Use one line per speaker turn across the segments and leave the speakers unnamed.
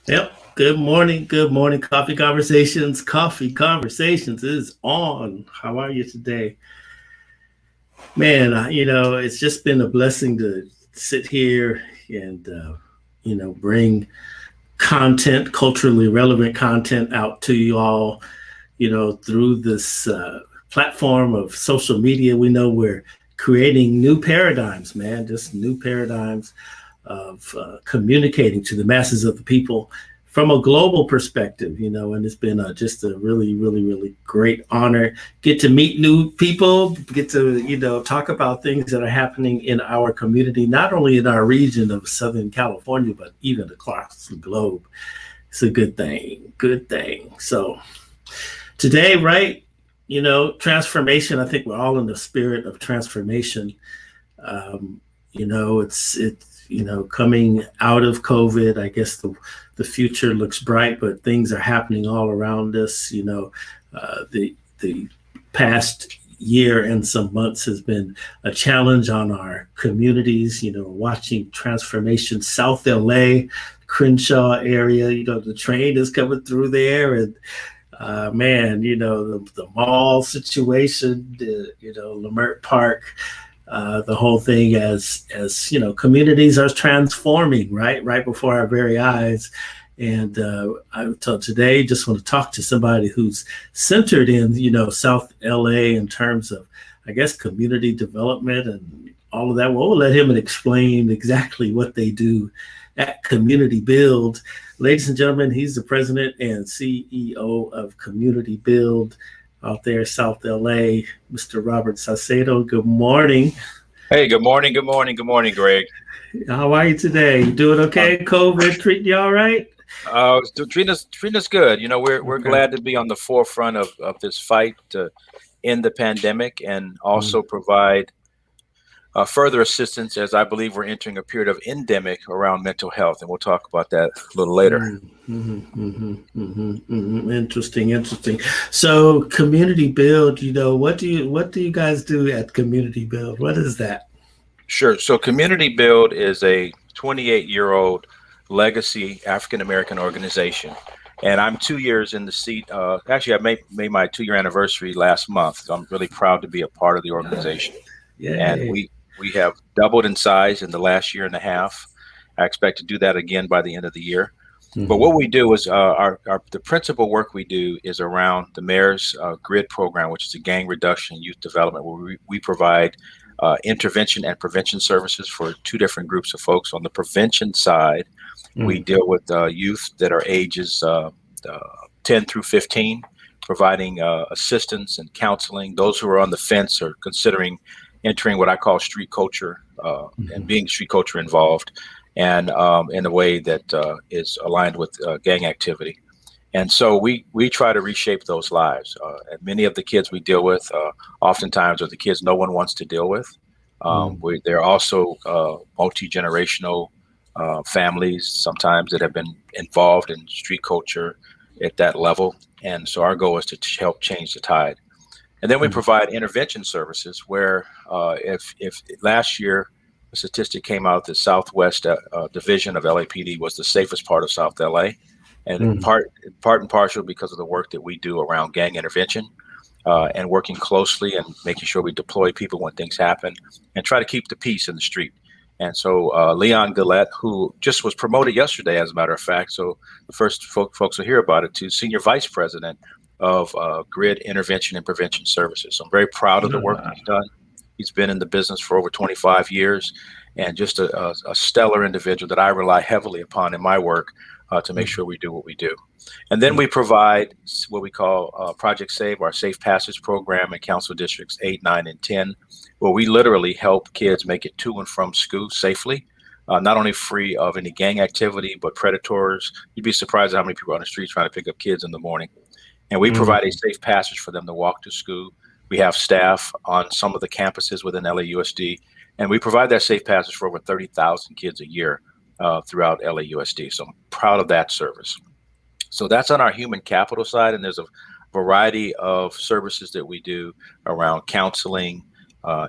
Yep. Good morning. Good morning. Coffee Conversations. Coffee Conversations is on. How are you today? Man, it's just been a blessing to sit here and, bring content, culturally relevant content out to you all, through this platform of social media. We know we're creating new paradigms, man, just new paradigms of communicating to the masses of the people from a global perspective, and it's been just a really, really, really great honor. Get to meet new people, get to, talk about things that are happening in our community, not only in our region of Southern California, but even across the globe. It's a good thing. So today, right, transformation, I think we're all in the spirit of transformation. It's coming out of COVID, I guess the future looks bright, but things are happening all around us. The past year and some months has been a challenge on our communities, watching transformation. South LA, Crenshaw area, the train is coming through there, and the mall situation, Lamert Park, the whole thing as communities are transforming right before our very eyes. And today just want to talk to somebody who's centered in South LA in terms of, I guess, community development and all of that. We'll let him explain exactly what they do at Community Build. Ladies and gentlemen, he's the president and CEO of Community Build out there, South LA, Mr. Robert Saucedo. Good morning.
Hey, good morning, Greg.
How are you today? You doing okay? COVID treating you all right?
Treating us good. We're glad to be on the forefront of this fight to end the pandemic and also provide further assistance, as I believe we're entering a period of endemic around mental health, and we'll talk about that a little later.
Interesting. So, Community Build, what do you guys do at Community Build? What is that?
Sure. So, Community Build is a 28-year-old legacy African-American organization, and I'm 2 years in the seat. Actually, I made my 2-year anniversary last month, so I'm really proud to be a part of the organization.
Yay.
And we have doubled in size in the last year and a half. I expect to do that again by the end of the year. But what we do is the principal work we do is around the mayor's GRID program, which is a gang reduction youth development, where we provide intervention and prevention services for two different groups of folks. On the prevention side, we deal with youth that are ages 10 through 15, providing assistance and counseling. Those who are on the fence or considering entering what I call street culture and being street culture involved, and in a way that is aligned with gang activity. And so we try to reshape those lives. And many of the kids we deal with oftentimes are the kids no one wants to deal with. They're also multi-generational families sometimes that have been involved in street culture at that level. And so our goal is to help change the tide. And then we provide intervention services where if last year a statistic came out that Southwest division of LAPD was the safest part of South LA, and in part and partial because of the work that we do around gang intervention and working closely and making sure we deploy people when things happen and try to keep the peace in the street. And so Leon Gillette, who just was promoted yesterday, as a matter of fact, so the first folks will hear about it, to Senior Vice President of GRID Intervention and Prevention Services. So I'm very proud of the work that he's done. He's been in the business for over 25 years and just a stellar individual that I rely heavily upon in my work to make sure we do what we do. And then we provide what we call Project Save, our Safe Passage program in Council Districts 8, 9, and 10, where we literally help kids make it to and from school safely not only free of any gang activity, but predators. You'd be surprised at how many people are on the street trying to pick up kids in the morning. And we provide a safe passage for them to walk to school. We have staff on some of the campuses within LAUSD, and we provide that safe passage for over 30,000 kids a year throughout LAUSD. So I'm proud of that service. So that's on our human capital side, and there's a variety of services that we do around counseling,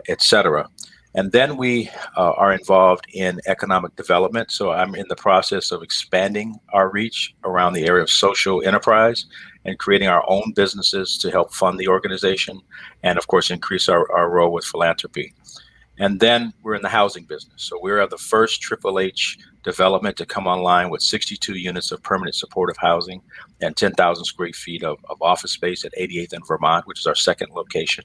et cetera. And then we are involved in economic development. So I'm in the process of expanding our reach around the area of social enterprise and creating our own businesses to help fund the organization and, of course, increase our role with philanthropy. And then we're in the housing business. So we're the first Triple H development to come online with 62 units of permanent supportive housing and 10,000 square feet of office space at 88th and Vermont, which is our second location.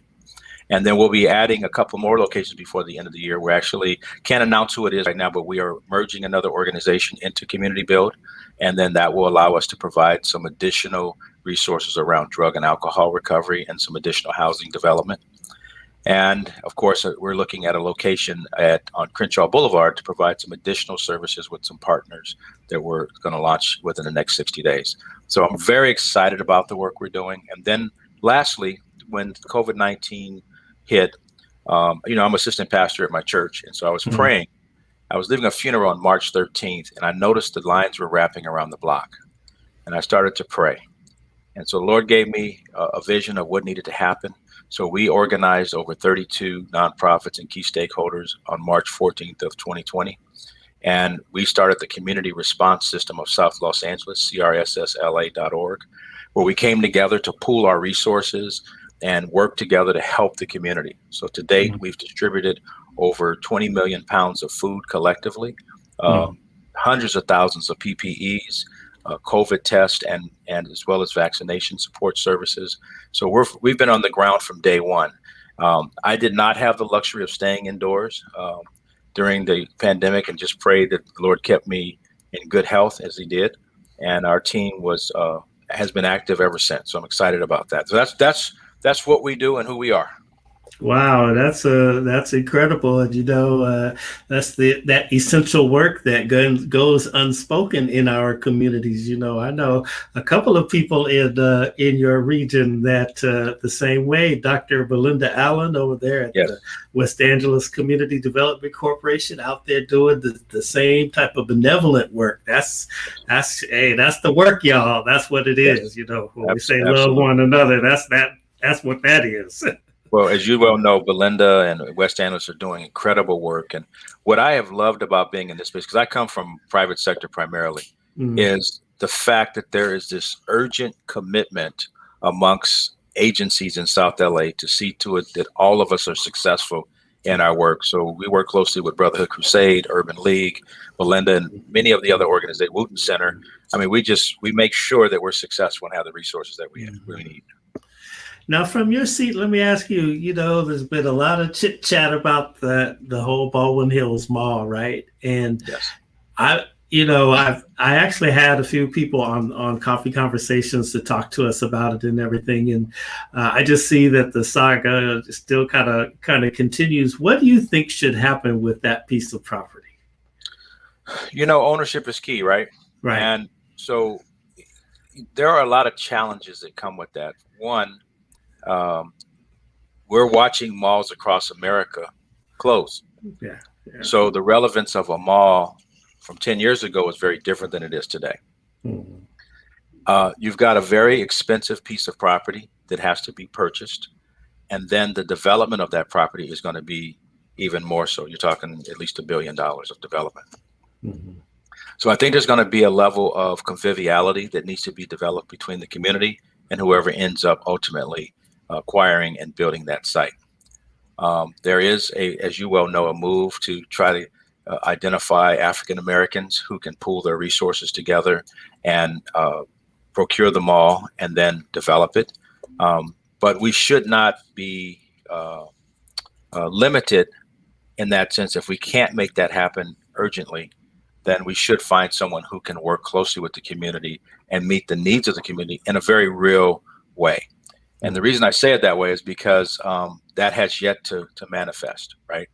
And then we'll be adding a couple more locations before the end of the year. We actually can't announce who it is right now, but we are merging another organization into Community Build. And then that will allow us to provide some additional resources around drug and alcohol recovery and some additional housing development. And of course, we're looking at a location on Crenshaw Boulevard to provide some additional services with some partners that we're going to launch within the next 60 days. So I'm very excited about the work we're doing. And then lastly, when COVID-19 hit, I'm assistant pastor at my church. And so I was praying. I was leaving a funeral on March 13th, and I noticed the lines were wrapping around the block. And I started to pray. And so the Lord gave me a vision of what needed to happen. So we organized over 32 nonprofits and key stakeholders on March 14th of 2020. And we started the Community Response System of South Los Angeles, crssla.org, where we came together to pool our resources and work together to help the community. So to date, we've distributed over 20 million pounds of food collectively, hundreds of thousands of PPEs, COVID test, and as well as vaccination support services. So we've been on the ground from day one. I did not have the luxury of staying indoors during the pandemic, and just prayed that the Lord kept me in good health as He did. And our team has been active ever since. So I'm excited about that. So that's what we do and who we are.
Wow, that's incredible, and that's that essential work that goes unspoken in our communities. I know a couple of people in your region that the same way. Dr. Belinda Allen over there at the West Angeles Community Development Corporation, out there doing the same type of benevolent work. That's the work, y'all. That's what it is. When we say love one another, that's what that is.
Well, as you well know, Belinda and West Angeles are doing incredible work. And what I have loved about being in this space, because I come from private sector primarily, is the fact that there is this urgent commitment amongst agencies in South LA to see to it that all of us are successful in our work. So we work closely with Brotherhood Crusade, Urban League, Belinda, and many of the other organizations, Wooten Center. I mean, we make sure that we're successful and have the resources that we need.
Now, from your seat, let me ask you, there's been a lot of chit chat about the whole Baldwin Hills Mall, right? And I actually had a few people on Coffee Conversations to talk to us about it and everything. And I just see that the saga still kind of continues. What do you think should happen with that piece of property?
Ownership is key, right?
Right.
And so there are a lot of challenges that come with that. One, we're watching malls across America close.
Yeah.
So the relevance of a mall from 10 years ago is very different than it is today. You've got a very expensive piece of property that has to be purchased. And then the development of that property is going to be even more so. You're talking at least $1 billion of development. So I think there's going to be a level of conviviality that needs to be developed between the community and whoever ends up ultimately acquiring and building that site. There is, as you well know, a move to try to identify African Americans who can pool their resources together and procure the mall and then develop it. But we should not be limited in that sense. If we can't make that happen urgently, then we should find someone who can work closely with the community and meet the needs of the community in a very real way. And the reason I say it that way is because that has yet to manifest, right?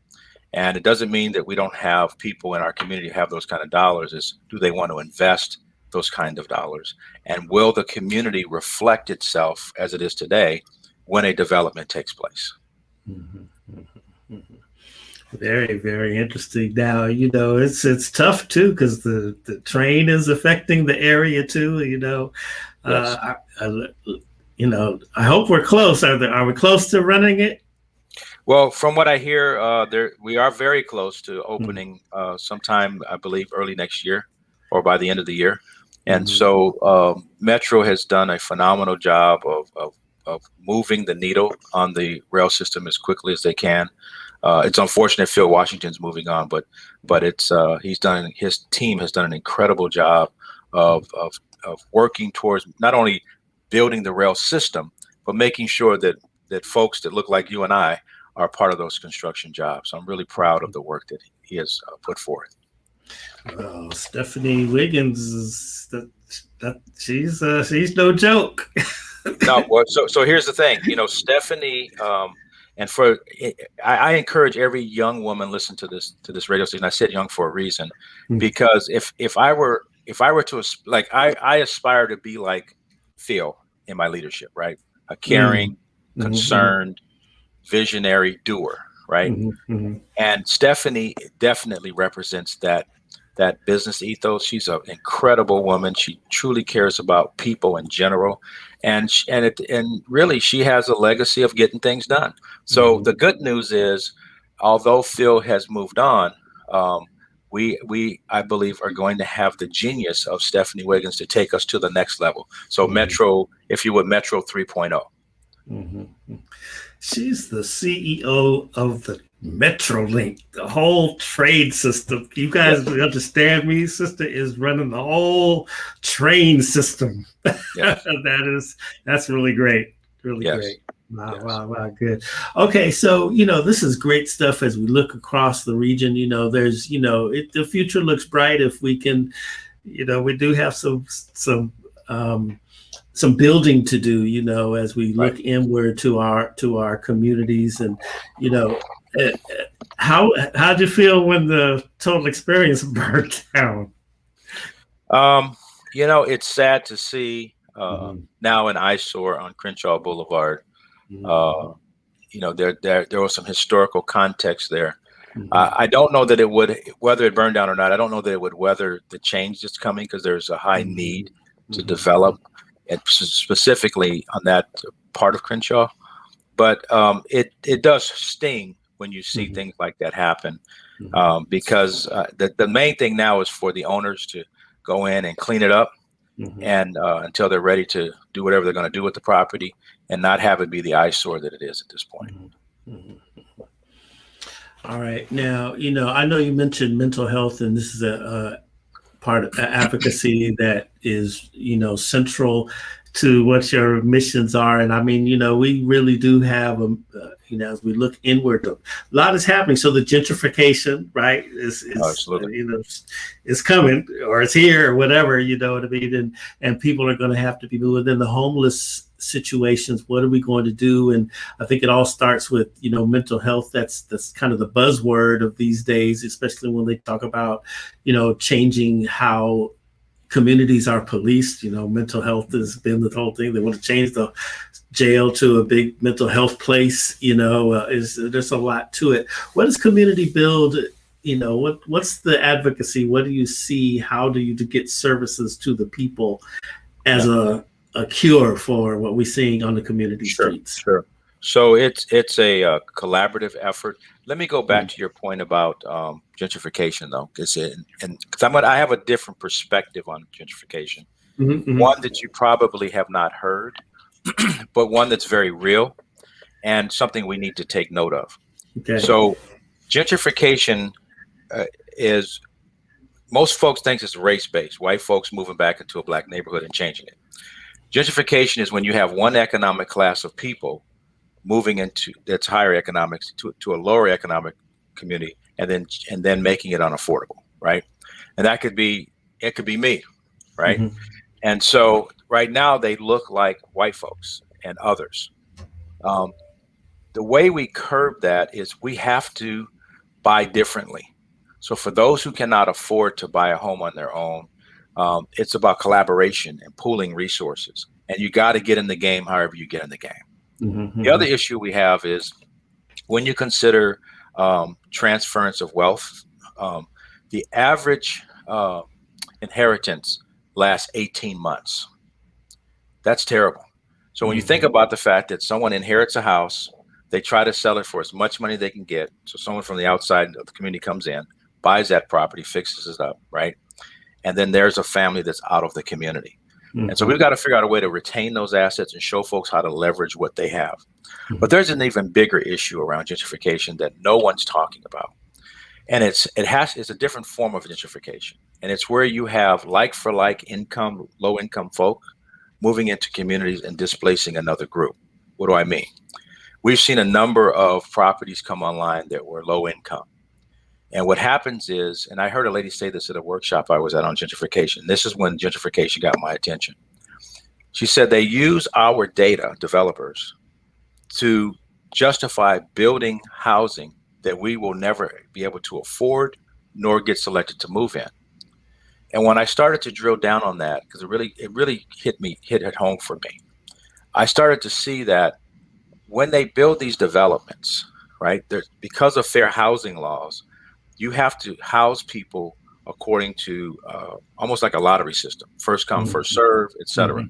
And it doesn't mean that we don't have people in our community who have those kind of dollars. Is do they want to invest those kind of dollars? And will the community reflect itself as it is today when a development takes place?
Mhm, mhm, mhm. Very, very interesting. Now, it's tough too because the train is affecting the area too.
Yes.
I hope we're close. Are we close to running it?
Well, from what I hear, we are very close to
Mm-hmm.
opening sometime, I believe, early next year or by the end of the year. And
Mm-hmm.
so Metro has done a phenomenal job of moving the needle on the rail system as quickly as they can. It's unfortunate Phil Washington's moving on, but his team has done an incredible job of working towards not only building the rail system, but making sure that folks that look like you and I are part of those construction jobs. So I'm really proud of the work that he has put forth.
Oh, Stephanie Wiggins is that she's no joke.
No, well, so here's the thing, Stephanie, and I encourage every young woman listen to this radio station. I said young for a reason, because if I were to like I aspire to be like Phil in my leadership, right? A caring,
Mm-hmm.
concerned, visionary doer, right?
Mm-hmm.
And Stephanie definitely represents that business ethos. She's an incredible woman. She truly cares about people in general, and really she has a legacy of getting things done. So
Mm-hmm.
the good news is, although Phil has moved on, we I believe are going to have the genius of Stephanie Wiggins to take us to the next level. So
Mm-hmm.
Metro, if you would, Metro 3.0.
Mm-hmm. She's the CEO of the Metrolink, the whole trade system. You guys
Yes,
understand me? Sister is running the whole train system.
yes,
That's really great. Really
yes,
great. Wow,
yes.
wow, wow, good. Okay, so this is great stuff as we look across the region. There's the future looks bright if we can, we do have um some building to do, as we
Right.
look inward to our communities, and you know, uh, how do you feel when the total experience burnt down?
Um, it's sad to see
Mm-hmm.
now an eyesore on Crenshaw Boulevard.
Mm-hmm.
Uh, there was some historical context there.
Mm-hmm.
I don't know that it would, whether it burned down or not. I don't know that it would weather the change that's coming because there's a high need to
Mm-hmm.
develop, and specifically on that part of Crenshaw. But it does sting when you see
Mm-hmm.
things like that happen,
Mm-hmm.
because the main thing now is for the owners to go in and clean it up,
Mm-hmm.
and until they're ready to do whatever they're going to do with the property, and not have it be the eyesore that it is at this point.
Mm-hmm. Mm-hmm. All right. Now, I know you mentioned mental health, and this is a part of advocacy that is, central to what your missions are. And I mean, we really do have, as we look inward, a lot is happening. So the gentrification, right, is
Absolutely.
is coming, or it's here, or whatever, you know what I mean? And people are going to have to be moving. Then the homeless situations, what are we going to do? And I think it all starts with, mental health. That's kind of the buzzword of these days, especially when they talk about, changing how communities are policed. Mental health has been the whole thing. They want to change the jail to a big mental health place. There's a lot to it. What does community build? What's the advocacy? What do you see? How do you get services to the people as
Yeah.
a cure for what we're seeing on the community
Sure.
streets?
Sure. So it's a collaborative effort. Let me go back to your point about gentrification, though, because I have a different perspective on gentrification.
Mm-hmm.
One that you probably have not heard, but one that's very real and something we need to take note of.
Okay.
So gentrification is, most folks think it's race-based, white folks moving back into a black neighborhood and changing it. Gentrification is when you have one economic class of people moving into that's higher economics to a lower economic community, and then making it unaffordable, right? And it could be me, right?
Mm-hmm.
And so right now they look like white folks and others. The way we curb that is we have to buy differently. So for those who cannot afford to buy a home on their own, it's about collaboration and pooling resources. And you got to get in the game however you get in the game. The other issue we have is when you consider transference of wealth, the average inheritance lasts 18 months. That's terrible. So when you think about the fact that someone inherits a house, they try to sell it for as much money they can get. So someone from the outside of the community comes in, buys that property, fixes it up, right? And then there's a family that's out of the community. And so we've got to figure out a way to retain those assets and show folks how to leverage what they have. But there's an even bigger issue around gentrification that no one's talking about. And it's a different form of gentrification. And it's where you have like for like income, low income folk moving into communities and displacing another group. What do I mean? We've seen a number of properties come online that were low income. And what happens is, and I heard a lady say this at a workshop I was at on gentrification. This is when gentrification got my attention. She said they use our data, developers, to justify building housing that we will never be able to afford nor get selected to move in. And when I started to drill down on that, because it really hit at home for me, I started to see that when they build these developments, right, because of fair housing laws, you have to house people according to almost like a lottery system, first come, first serve, et cetera.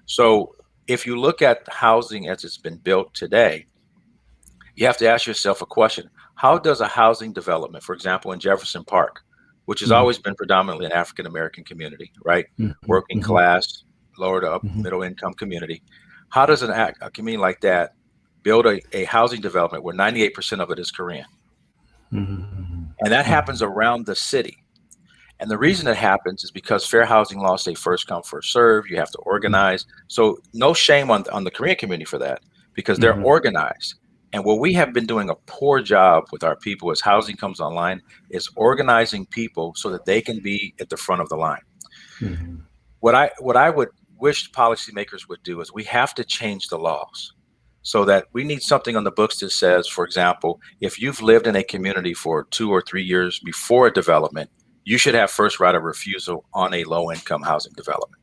So if you look at housing as it's been built today, you have to ask yourself a question. How does a housing development, for example, in Jefferson Park, which has always been predominantly an African-American community, right? Working class, lower to middle income community. How does a community like that build a housing development where 98% of it is Korean? And that happens around the city. And the reason it happens is because fair housing laws say first come, first serve. You have to organize. So no shame on the Korean community for that, because they're organized. And what we have been doing a poor job with our people as housing comes online is organizing people so that they can be at the front of the line. What I would wish policymakers would do is we have to change the laws so that we need something on the books that says, for example, if you've lived in a community for 2 or 3 years before a development, you should have first right of refusal on a low income housing development.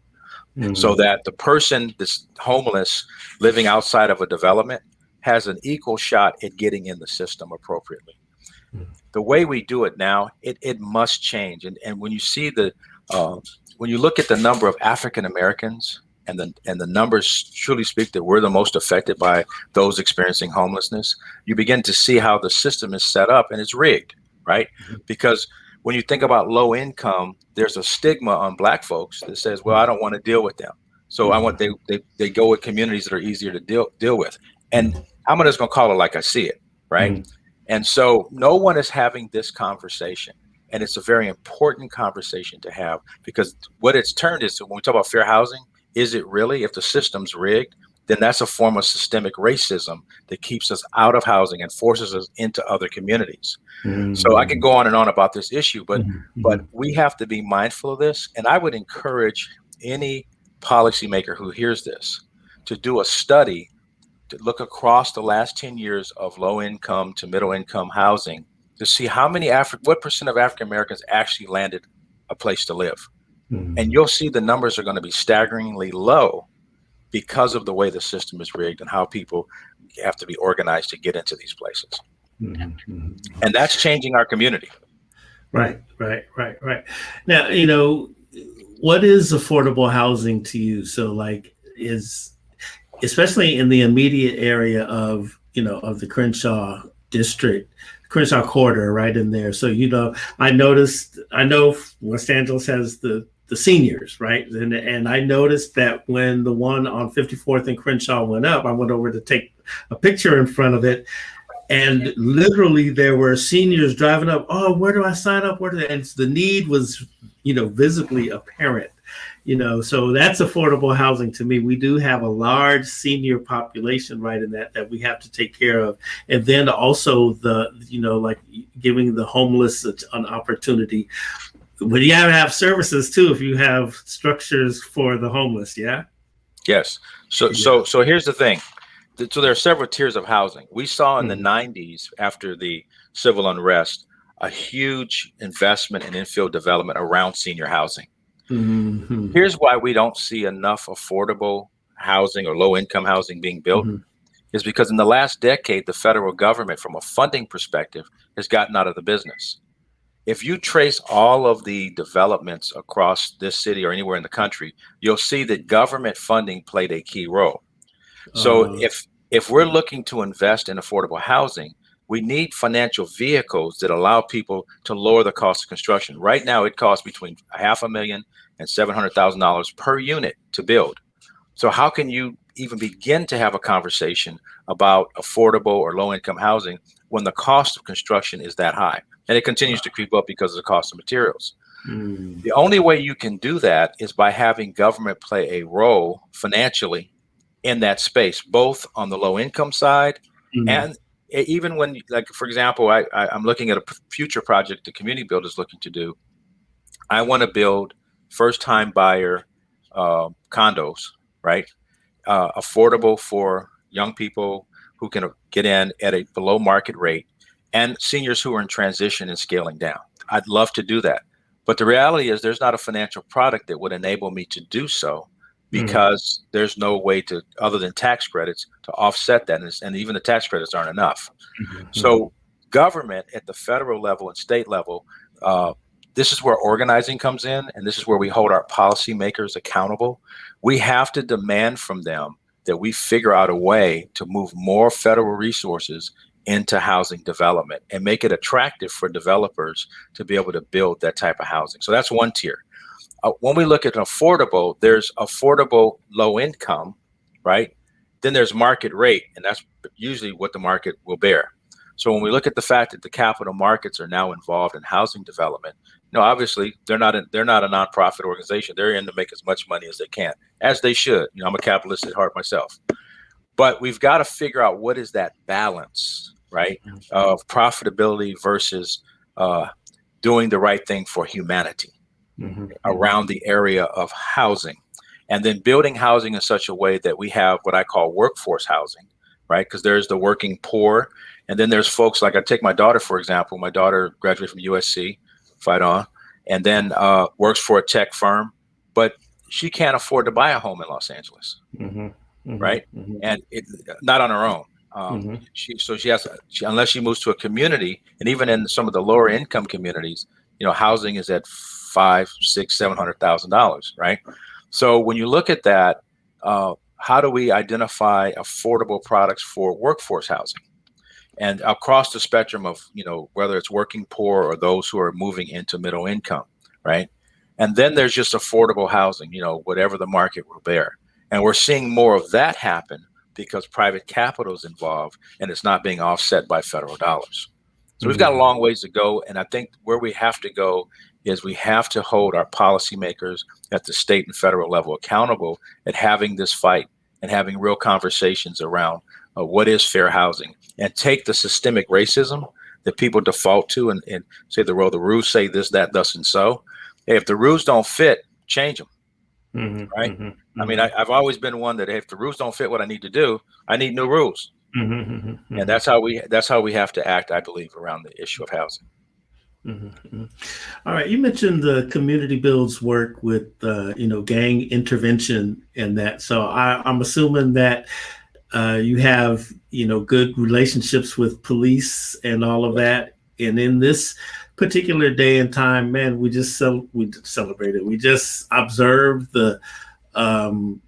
So that the person that's homeless living outside of a development has an equal shot at getting in the system appropriately. The way we do it now, it must change. And when you see when you look at the number of African Americans and the numbers truly speak that we're the most affected by those experiencing homelessness, you begin to see how the system is set up and it's rigged, right? Because when you think about low income, there's a stigma on Black folks that says, well, I don't want to deal with them. So they go with communities that are easier to deal with. And I'm just going to call it like I see it, right? And so no one is having this conversation. And it's a very important conversation to have, because what it's turned is, when we talk about fair housing, is it really, if the system's rigged, then that's a form of systemic racism that keeps us out of housing and forces us into other communities. So I can go on and on about this issue, but we have to be mindful of this. And I would encourage any policymaker who hears this to do a study to look across the last 10 years of low income to middle income housing to see what percent of African Americans actually landed a place to live. And you'll see the numbers are going to be staggeringly low because of the way the system is rigged and how people have to be organized to get into these places. And that's changing our community.
Right. Now, what is affordable housing to you? So especially in the immediate area of the Crenshaw district, Crenshaw corridor, right in there. So, I know Los Angeles has the seniors, right? And I noticed that when the one on 54th and Crenshaw went up, I went over to take a picture in front of it. And literally there were seniors driving up. Oh, where do I sign up? And the need was, visibly apparent, so that's affordable housing to me. We do have a large senior population, right, in that we have to take care of. And then also giving the homeless an opportunity. But you gotta have services too if you have structures for the homeless, yeah?
Yes. So here's the thing. So there are several tiers of housing. We saw in the
Mhm.
90s, after the civil unrest, a huge investment in infill development around senior housing.
Mhm.
Here's why we don't see enough affordable housing or low income housing being built
Mhm.
is because in the last decade, the federal government, from a funding perspective, has gotten out of the business. If you trace all of the developments across this city or anywhere in the country, you'll see that government funding played a key role. So
Uh,
if we're looking to invest in affordable housing, we need financial vehicles that allow people to lower the cost of construction. Right now, it costs between $500,000 and $700,000 per unit to build. So how can you even begin to have a conversation about affordable or low income housing when the cost of construction is that high? And it continues to creep up because of the cost of materials.
mm,
The only way you can do that is by having government play a role financially in that space, both on the low income side
mhm.
and even when, like, for example, I'm looking at a future project the community build is looking to do. I want to build first time buyer condos, right? Affordable for young people who can get in at a below market rate and seniors who are in transition and scaling down. I'd love to do that. But the reality is there's not a financial product that would enable me to do so
Mhm.
because there's no way to, other than tax credits, to offset that. And even the tax credits aren't enough.
Mhm. Mhm.
So government at the federal level and state level, uh, this is where organizing comes in, and this is where we hold our policymakers accountable. We have to demand from them that we figure out a way to move more federal resources into housing development and make it attractive for developers to be able to build that type of housing. So that's one tier. When we look at affordable, there's affordable low income, right? Then there's market rate, and that's usually what the market will bear. So when we look at the fact that the capital markets are now involved in housing development, obviously they're not a nonprofit organization. They're in to make as much money as they can, as they should. I'm a capitalist at heart myself. But we've got to figure out what is that balance, right, of profitability versus uh, doing the right thing for humanity
Mhm. Mhm.
around the area of housing, and then building housing in such a way that we have what I call workforce housing, right? Because there's the working poor, and then there's folks like, I take my daughter, for example. My daughter graduated from USC, fight on, and then works for a tech firm, but she can't afford to buy a home in Los Angeles,
Mhm. Mhm.
right?
Mhm.
And not on her own.
Mhm.
She has, unless she moves to a community, and even in some of the lower income communities, housing is at five, six, $700,000, right? So when you look at that, how do we identify affordable products for workforce housing? And across the spectrum of, whether it's working poor or those who are moving into middle income, right? And then there's just affordable housing, whatever the market will bear. And we're seeing more of that happen because private capital is involved and it's not being offset by federal dollars. So we've got a
Mhm.
long ways to go. And I think where we have to go is we have to hold our policymakers at the state and federal level accountable at having this fight and having real conversations around what is fair housing, and take the systemic racism that people default to and say the rules say this, that, thus, and so. Hey, if the rules don't fit, change them,
Mhm.
right?
Mhm.
I mean,
Mhm.
I've always been one that, hey, if the rules don't fit what I need to do, I need new rules.
Mhm. Mhm.
And
Mhm.
that's how we have to act, I believe, around the issue of housing.
Mhm. Mhm. All right, you mentioned the community builds work with gang intervention and that. So I'm assuming that you have good relationships with police and all of
Yes.
that. And in this particular day and time, man, we celebrated. We just observed the. Um,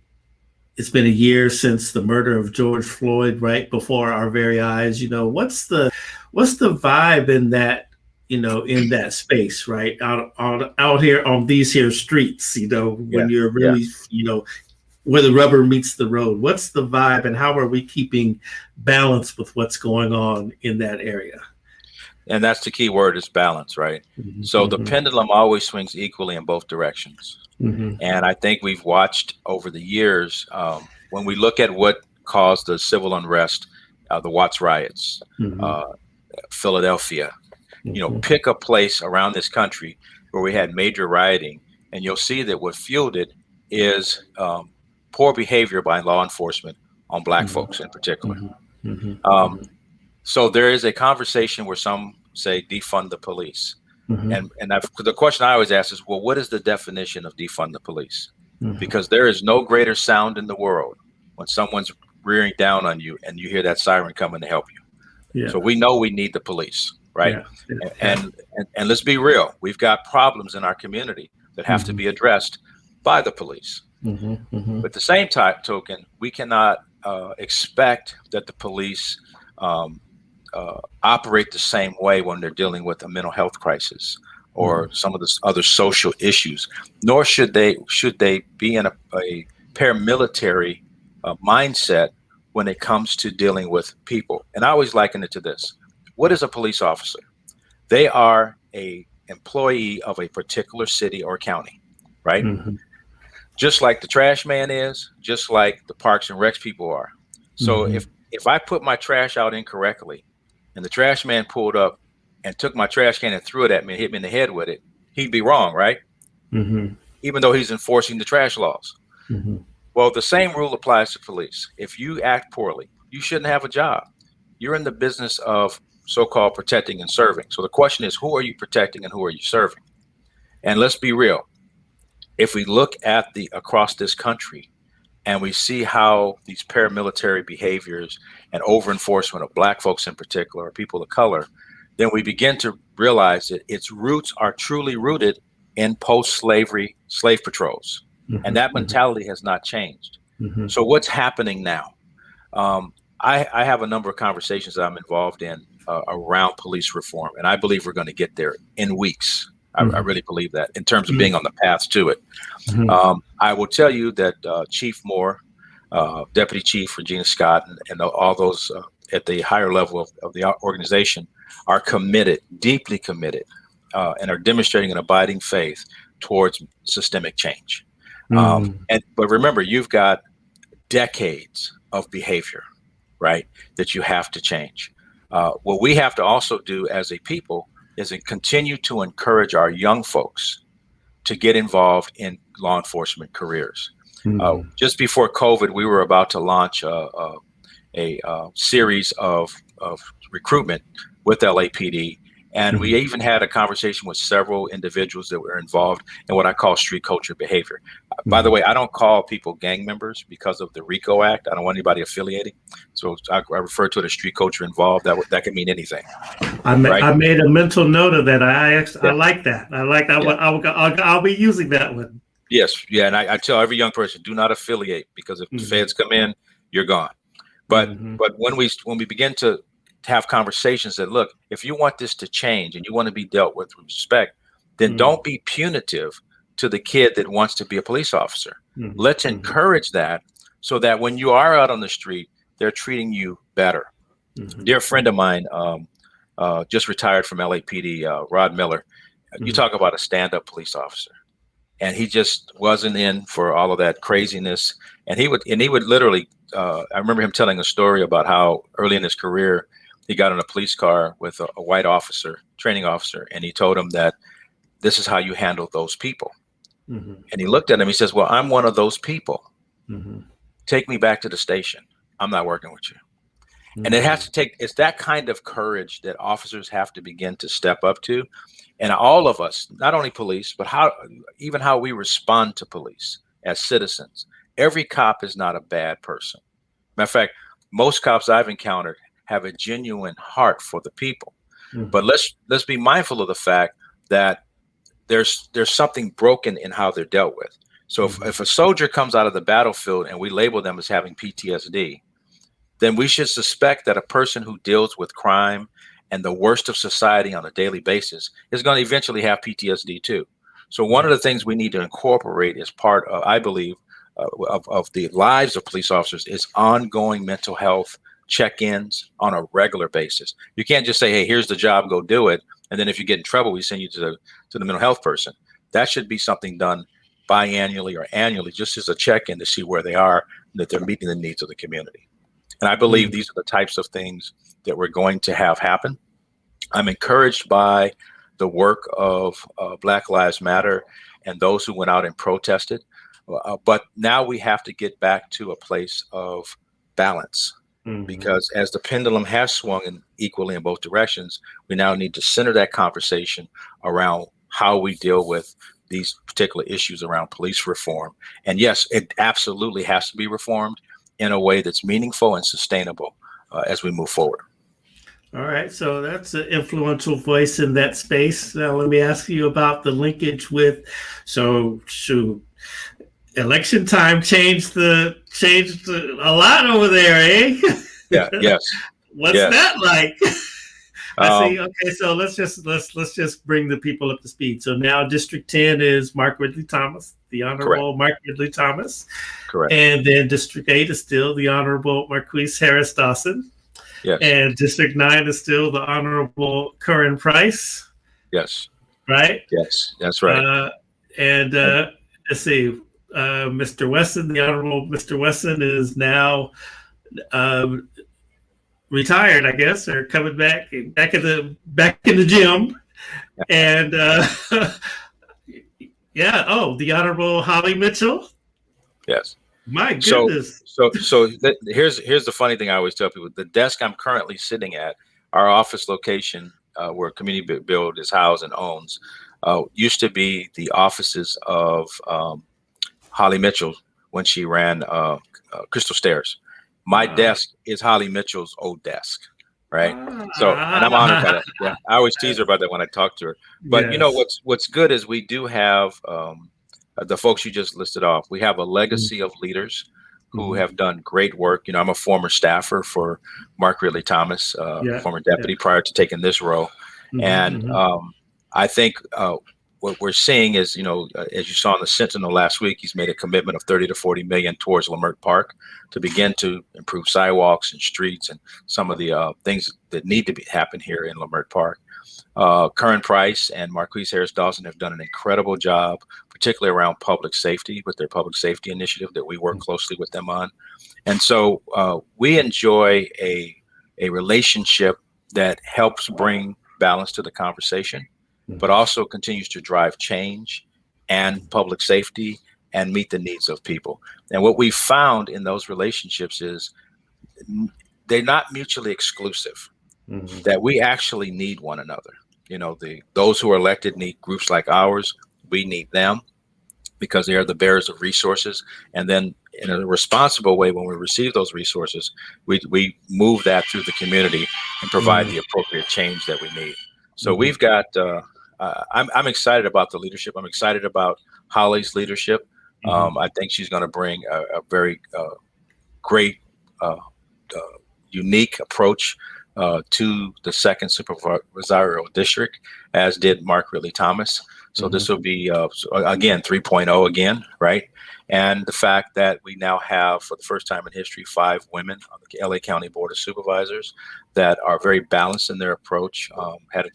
it's been a year since the murder of George Floyd, right before our very eyes. What's the vibe in that, in that space, right? Out here on these here streets,
Yeah.
when you're
Yeah.
really, where the rubber meets the road. What's the vibe, and how are we keeping balance with what's going on in that area?
And that's the key word, is balance, right? So the
Mm-hmm.
pendulum always swings equally in both directions.
Mm-hmm.
And I think we've watched over the years, when we look at what caused the civil unrest, the Watts riots,
Mm-hmm.
uh, Philadelphia,
Mm-hmm.
pick a place around this country where we had major rioting, and you'll see that what fueled it is poor behavior by law enforcement on Black
Mhm.
folks in particular.
Mhm. Mhm.
Um, so there is a conversation where some say defund the police.
Mhm.
The question I always ask is, well, what is the definition of defund the police?
Mhm.
Because there is no greater sound in the world when someone's rearing down on you and you hear that siren coming to help you.
Yeah.
So we know we need the police, right?
Yeah. Yeah. Yeah.
And let's be real, we've got problems in our community that have to
Mhm.
be addressed by the police.
Mhm. Mhm.
But the same token, we cannot expect that the police um, operate the same way when they're dealing with a mental health crisis or
Mhm.
some of the other social issues. Nor should they be in a paramilitary mindset when it comes to dealing with people. And I always liken it to this: what is a police officer? They are a employee of a particular city or county, right?
Mhm.
Just like the trash man is, just like the parks and recs people are. So
Mhm.
if I put my trash out incorrectly and the trash man pulled up and took my trash can and threw it at me and hit me in the head with it, he'd be wrong, right?
Mhm.
Even though he's enforcing the trash laws.
Mhm.
Well, the same rule applies to police. If you act poorly, you shouldn't have a job. You're in the business of so-called protecting and serving. So the question is, who are you protecting and who are you serving? And let's be real. If we look at the across this country and we see how these paramilitary behaviors and over enforcement of Black folks in particular, or people of color, then we begin to realize that its roots are truly rooted in post-slavery slave patrols. And
Mhm.
that mentality has not changed.
Mhm.
So what's happening now? Um, I have a number of conversations that I'm involved in around police reform, and I believe we're going to get there in weeks. I
Mhm.
really believe that in terms of being on the path to it.
Mhm.
I will tell you that Chief Moore, Deputy Chief Regina Scott, and all those at the higher level of the organization are committed, deeply committed, and are demonstrating an abiding faith towards systemic change.
Mhm.
But remember, you've got decades of behavior, right, that you have to change. What we have to also do as a people is to continue to encourage our young folks to get involved in law enforcement careers.
Mhm.
Just before COVID, we were about to launch a series of recruitment with LAPD. And we
Mhm.
even had a conversation with several individuals that were involved in what I call street culture behavior. By the
Mhm.
way, I don't call people gang members because of the RICO Act. I don't want anybody affiliating. So I refer to it as street culture involved. That can mean anything, right?
I made a mental note of that. I
Yeah,
like that. I like that
yeah.
one. I'll be using that one.
Yes, yeah. And I tell every young person, do not affiliate, because if the
Mhm.
feds come in, you're gone. But
Mhm.
but when we begin to have conversations that, look, if you want this to change and you want to be dealt with respect, then
Mhm.
don't be punitive to the kid that wants to be a police officer.
Mhm.
Let's
Mhm.
encourage that so that when you are out on the street, they're treating you better.
Mhm.
Dear friend of mine, just retired from LAPD, Rod Miller. You
Mhm.
talk about a stand-up police officer, and he just wasn't in for all of that craziness. And he would literally. I remember him telling a story about how early in his career he got in a police car with a white officer, training officer, and he told him that this is how you handle those people.
Mhm.
And he looked at him. He says, "Well, I'm one of those people.
Mhm.
Take me back to the station. I'm not working with you." And it has
Mhm.
to take. It's that kind of courage that officers have to begin to step up to. And all of us, not only police, but how we respond to police as citizens. Every cop is not a bad person. Matter of fact, most cops I've encountered have a genuine heart for the people. But
Mhm.
let's be mindful of the fact that there's something broken in how they're dealt with. So
Mhm.
if a soldier comes out of the battlefield and we label them as having PTSD, then we should suspect that a person who deals with crime and the worst of society on a daily basis is going to eventually have PTSD too. So one of the things we need to incorporate as part of, I believe, of the lives of police officers is ongoing mental health check-ins on a regular basis. You can't just say, "Hey, here's the job, go do it," and then if you get in trouble, we send you to the mental health person. That should be something done biannually or annually, just as a check-in to see where they are and that they're meeting the needs of the community. And I believe
Mhm.
these are the types of things that we're going to have happen. I'm encouraged by the work of Black Lives Matter and those who went out and protested. But now we have to get back to a place of balance. Because as the pendulum has swung equally in both directions, we now need to center that conversation around how we deal with these particular issues around police reform. And yes, it absolutely has to be reformed in a way that's meaningful and sustainable as we move forward.
All right, so that's an influential voice in that space. Now, let me ask you about the linkage with, so shoot, election time changed a lot over there, eh?
Yeah. Yes.
What's
yes.
that like? I see. Okay, so let's just bring the people up to speed. So now District 10 is Mark Ridley Thomas, the Honorable Mark Ridley Thomas.
Correct.
And then District 8 is still the Honorable Marquise Harris Dawson.
Yes.
And District 9 is still the Honorable Curran Price.
Yes.
Right?
Yes, that's right.
Let's see, Mr. Wesson, the Honorable Mr. Wesson is now retired, I guess, or coming back in the gym. And the Honorable Holly Mitchell.
Yes.
My goodness.
So here's the funny thing I always tell people. The desk I'm currently sitting at, our office location where Community Build is housed and owns, used to be the offices of Holly Mitchell when she ran Crystal Stairs. My desk is Holly Mitchell's old desk, right? So, and I'm honored by that. Yeah, I always tease her about that when I talk to her. But you know what's good is we do have the folks you just listed off. We have a legacy of leaders who have done great work. You know, I'm a former staffer for Mark Ridley Thomas, former deputy prior to taking this role. And I think what we're seeing is, you know, as you saw in the Sentinel last week, he's made a commitment of 30 to 40 million towards Lamert Park to begin to improve sidewalks and streets and some of the things that need to happen here in Lamert Park. Curran Price and Marquise Harris Dawson have done an incredible job, particularly around public safety with their public safety initiative that we work closely with them on. And so we enjoy a relationship that helps bring balance to the conversation, but also continues to drive change and public safety and meet the needs of people. And what we found in those relationships is they're not mutually exclusive, that we actually need one another. You know, those who are elected need groups like ours. We need them because they are the bearers of resources. And then in a responsible way, when we receive those resources, we move that through the community and provide the appropriate change that we need. So we've got, I'm excited about the leadership. I'm excited about Holly's leadership. I think she's going to bring a very great, unique approach to the second supervisorial district, as did Mark Ridley Thomas. So this will be, again, 3.0 again, right? And the fact that we now have, for the first time in history, 5 women on the LA County Board of Supervisors that are very balanced in their approach.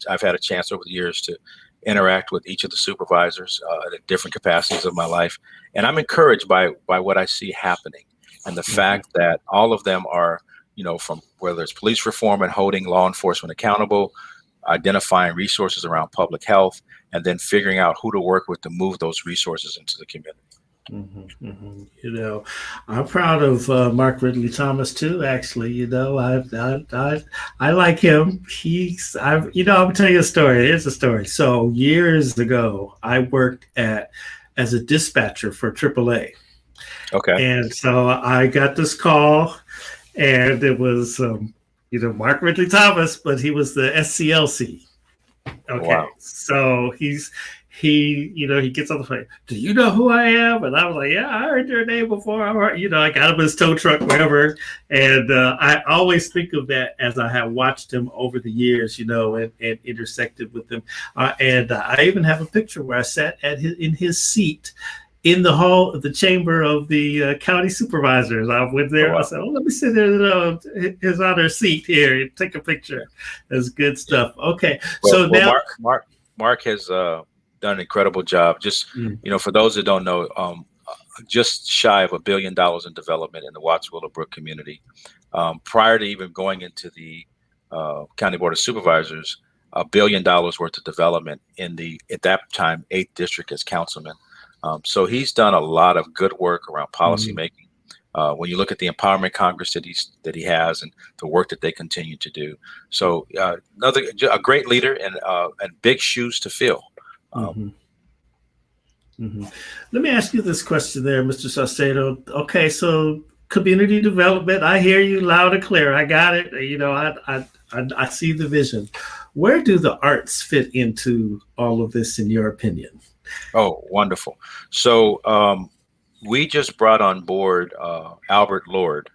I've had a chance over the years to interact with each of the supervisors at different capacities of my life. And I'm encouraged by what I see happening. And the fact that all of them are, you know, from whether it's police reform and holding law enforcement accountable, identifying resources around public health, and then figuring out who to work with to move those resources into the community.
You know, I'm proud of Mark Ridley Thomas too. Actually, you know, I like him. I'm gonna tell you a story. Here's a story. So years ago, I worked as a dispatcher for AAA.
Okay.
And so I got this call, and it was Mark Ridley Thomas, but he was the SCLC. Okay. Wow. So he gets on the phone. Do you know who I am? And I was like, yeah, I heard your name before. I got him in his tow truck, wherever. And I always think of that as I have watched him over the years, and intersected with him. And I even have a picture where I sat in his seat in the hall of the chamber of the county supervisors. I went there. Oh, wow. I said, let me sit in his honor seat here and take a picture. That's good stuff. Okay. So now
Mark has done an incredible job. Just, for those that don't know, just shy of $1 billion in development in the Watts Willowbrook community. Prior to even going into the County Board of Supervisors, $1 billion worth of development in at that time, 8th district as councilman. So he's done a lot of good work around policy making, When you look at the Empowerment Congress that he has and the work that they continue to do, so a great leader and big shoes to fill.
Mm-hmm. Mm-hmm. Let me ask you this question there, Mr. Saucedo. Okay, so community development, I hear you loud and clear. I got it. I see the vision. Where do the arts fit into all of this, in your opinion?
Oh, wonderful. So we just brought on board Albert Lord,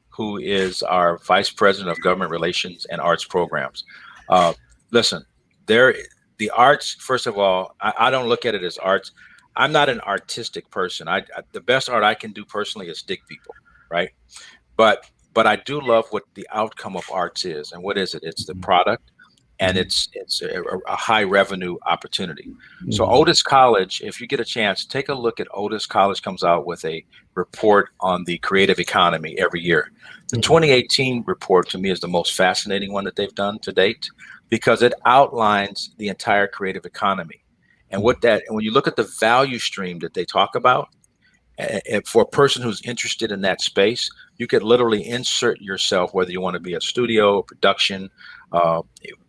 who is our Vice President of Government Relations and Arts Programs. Listen, the arts, first of all, I don't look at it as arts. I'm not an artistic person. The best art I can do personally is stick people, right? But I do love what the outcome of arts is. And what is it? It's the product, and it's a high revenue opportunity. So Otis College, if you get a chance, take a look at Otis College. Comes out with a report on the creative economy every year. The 2018 report, to me, is the most fascinating one that they've done to date, because it outlines the entire creative economy. And when you look at the value stream that they talk about, and for a person who's interested in that space, you could literally insert yourself, whether you want to be a studio, production,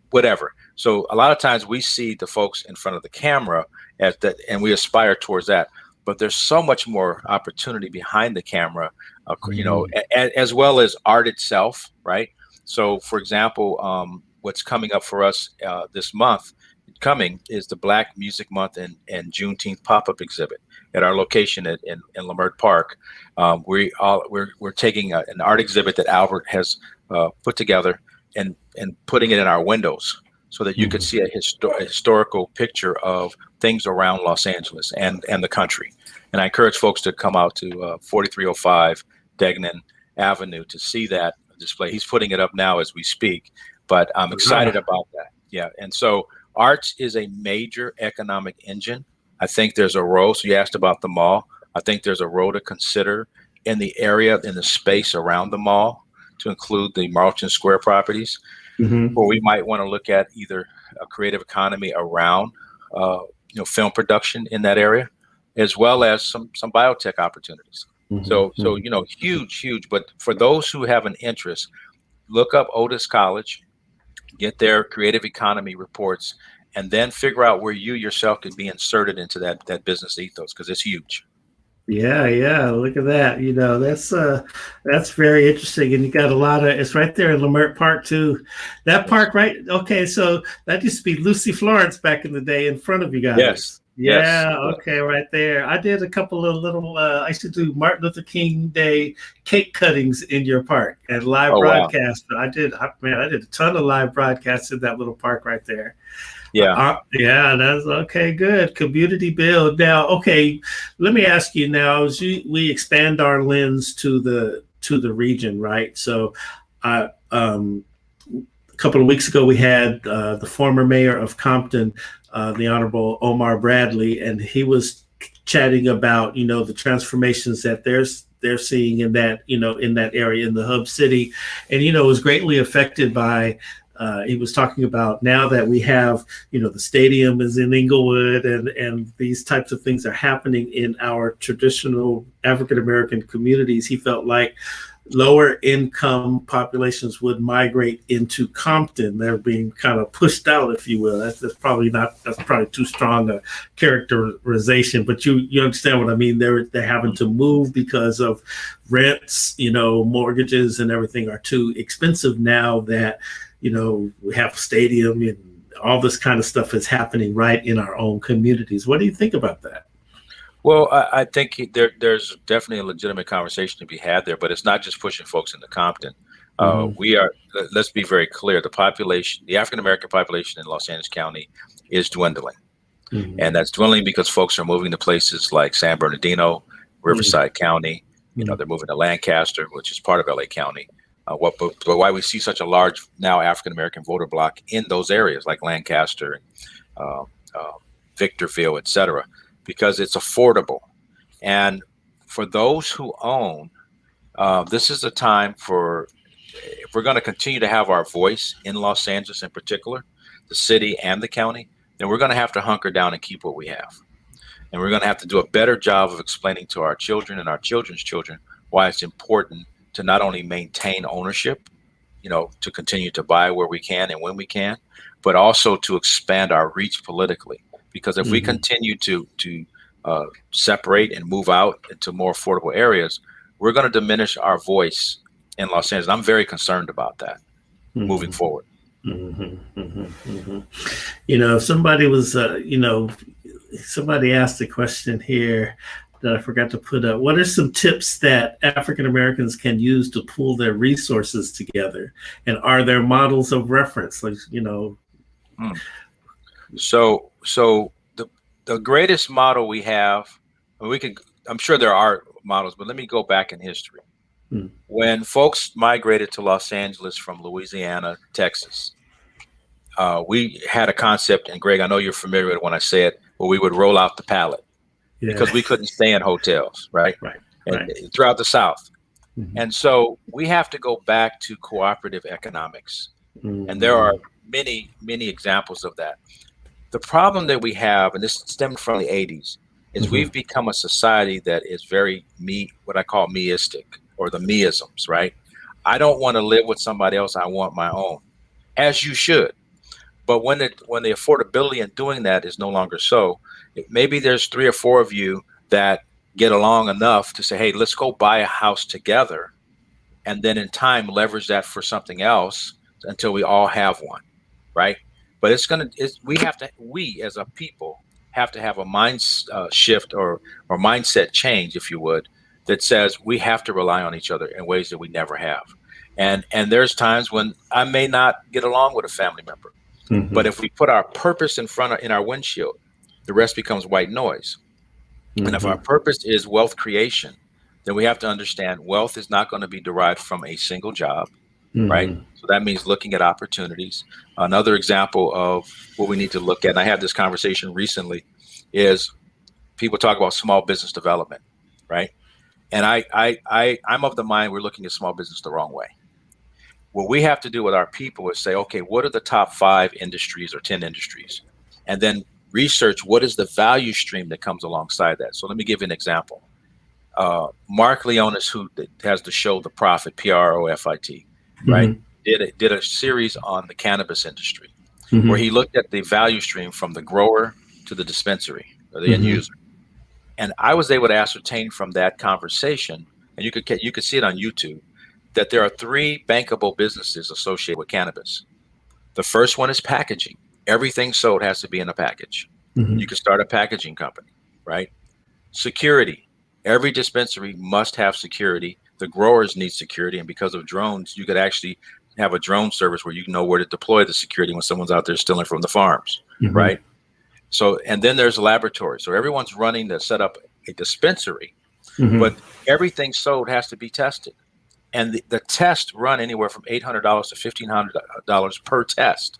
whatever. So a lot of times we see the folks in front of the camera as that, and we aspire towards that. But there's so much more opportunity behind the camera, as well as art itself, right? So, for example, what's coming up for us this month is the Black Music Month and Juneteenth pop-up exhibit at our location in Leimert Park. We're taking an art exhibit that Albert has put together and putting it in our windows so that you could see a historical picture of things around Los Angeles and the country. And I encourage folks to come out to 4305 Degnan Avenue to see that display. He's putting it up now as we speak, but I'm excited about that. Yeah, and so arts is a major economic engine. I think there's a role. So you asked about the mall. I think there's a role to consider in the area, in the space around the mall, to include the Marlton Square properties, where we might want to look at either a creative economy around, film production in that area, as well as some biotech opportunities. So huge. But for those who have an interest, look up Otis College, get their creative economy reports, and then figure out where you yourself could be inserted into that business ethos, because it's huge.
Yeah. Look at that. That's very interesting. And you got a lot of, it's right there in Leimert Park too. That park, right? Okay. So that used to be Lucy Florence back in the day in front of you guys.
Yes.
Yeah. Yes. Okay. Right there. I did a couple of little, I used to do Martin Luther King Day cake cuttings in your park and live broadcasts. Wow. I did a ton of live broadcasts in that little park right there.
Yeah.
That's okay. Good. Community build. Now, okay, let me ask you now, as we expand our lens to the region, right? So a couple of weeks ago, we had the former mayor of Compton, the Honorable Omar Bradley, and he was chatting about, the transformations that they're seeing in that, in that area, in the hub city, and, was greatly affected by, he was talking about now that we have, the stadium is in Inglewood and these types of things are happening in our traditional African-American communities. He felt like lower income populations would migrate into Compton. They're being kind of pushed out, if you will. That's probably too strong a characterization, but you understand what I mean. They're having to move because of rents, mortgages and everything are too expensive now that, we have a stadium and all this kind of stuff is happening right in our own communities. What do you think about that?
Well, I think there's definitely a legitimate conversation to be had there, but it's not just pushing folks into Compton. Let's be very clear, the African-American population in Los Angeles County is dwindling. And that's dwindling because folks are moving to places like San Bernardino, Riverside County. They're moving to Lancaster, which is part of LA County. But why we see such a large now African-American voter block in those areas like Lancaster, Victorville, et cetera, because it's affordable. And for those who own, this is a time if we're going to continue to have our voice in Los Angeles in particular, the city and the county, then we're going to have to hunker down and keep what we have. And we're going to have to do a better job of explaining to our children and our children's children why it's important to not only maintain ownership, to continue to buy where we can and when we can, but also to expand our reach politically. Because if we continue to separate and move out into more affordable areas, we're going to diminish our voice in Los Angeles. I'm very concerned about that moving forward.
Somebody was, somebody asked a question here that I forgot to put up. What are some tips that African Americans can use to pull their resources together? And are there models of reference?
So the greatest model we have, I'm sure there are models, but let me go back in history. When folks migrated to Los Angeles from Louisiana, Texas, we had a concept, and Greg, I know you're familiar with it when I say it, where we would roll out the pallet because we couldn't stay in hotels, right? And throughout the South. And so we have to go back to cooperative economics. And there are many, many examples of that. The problem that we have, and this stemmed from the 80s, is we've become a society that is very what I call meistic, or the meisms, right? I don't want to live with somebody else. I want my own, as you should. But when the affordability in doing that is no longer so, maybe there's 3 or 4 of you that get along enough to say, hey, let's go buy a house together, and then in time leverage that for something else until we all have one, right? But we as a people have to have a mind shift or mindset change, if you would, that says we have to rely on each other in ways that we never have. And there's times when I may not get along with a family member, but if we put our purpose in our windshield, the rest becomes white noise. And if our purpose is wealth creation, then we have to understand wealth is not going to be derived from a single job, right? So that means looking at opportunities. Another example of what we need to look at, and I had this conversation recently, is people talk about small business development, right? And I'm of the mind we're looking at small business the wrong way. What we have to do with our people is say, okay, what are the top 5 industries or 10 industries? And then research what is the value stream that comes alongside that. So let me give you an example. Mark Leonis, who has the show The Profit, Profit, right, did a series on the cannabis industry where he looked at the value stream from the grower to the dispensary or the end user. And I was able to ascertain from that conversation, and you could see it on YouTube, that there are 3 bankable businesses associated with cannabis. The first one is packaging. Everything sold has to be in a package. You can start a packaging company, right? Security. Every dispensary must have security. The growers need security. And because of drones, you could actually have a drone service where you know where to deploy the security when someone's out there stealing from the farms, right? So, and then there's a laboratory. So everyone's running to set up a dispensary, but everything sold has to be tested. And the tests run anywhere from $800 to $1,500 per test.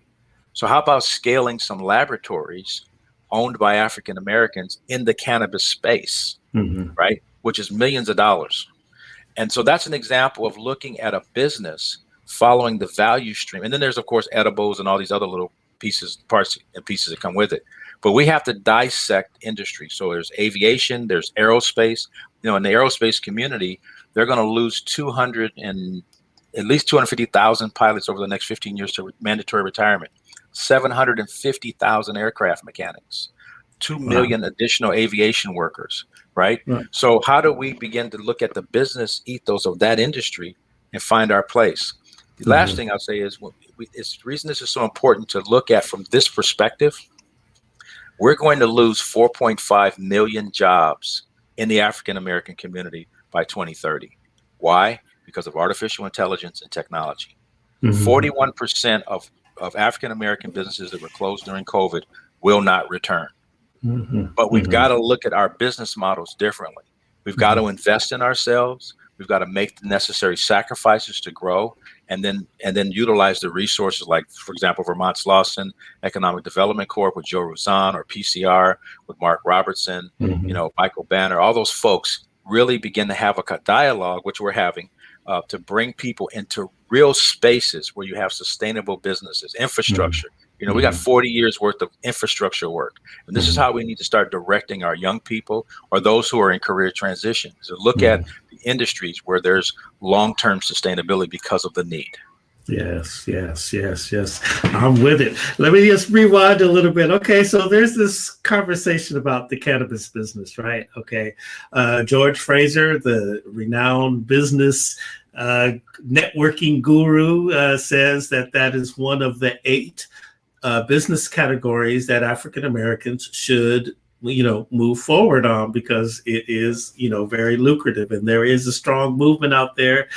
So how about scaling some laboratories owned by African Americans in the cannabis space, right? Which is millions of dollars. And so that's an example of looking at a business following the value stream. And then there's, of course, edibles and all these other little parts and pieces that come with it. But we have to dissect industry. So there's aviation, there's aerospace. In the aerospace community, they're going to lose at least 250,000 pilots over the next 15 years to mandatory retirement, 750,000 aircraft mechanics, 2 million additional aviation workers, right? So how do we begin to look at the business ethos of that industry and find our place? The last thing I'll say is, the reason this is so important to look at from this perspective, we're going to lose 4.5 million jobs in the African American community by 2030. Why? Because of artificial intelligence and technology. 41% of African American businesses that were closed during COVID will not return. But we've got to look at our business models differently. We've got to invest in ourselves. We've got to make the necessary sacrifices to grow, and then utilize the resources like, for example, Vermont Slauson Economic Development Corp with Joe Ruzan, or PCR with Mark Robertson, Michael Banner, all those folks really begin to have a dialogue, which we're having, to bring people into real spaces where you have sustainable businesses, infrastructure. We got 40 years worth of infrastructure work. And this is how we need to start directing our young people or those who are in career transition. So look at the industries where there's long-term sustainability because of the need.
Yes, yes, yes, yes. I'm with it. Let me just rewind a little bit. Okay, so there's this conversation about the cannabis business, right? Okay. George Fraser, the renowned business networking guru, says that is one of the 8 business categories that African Americans should move forward on, because it is very lucrative, and there is a strong movement out there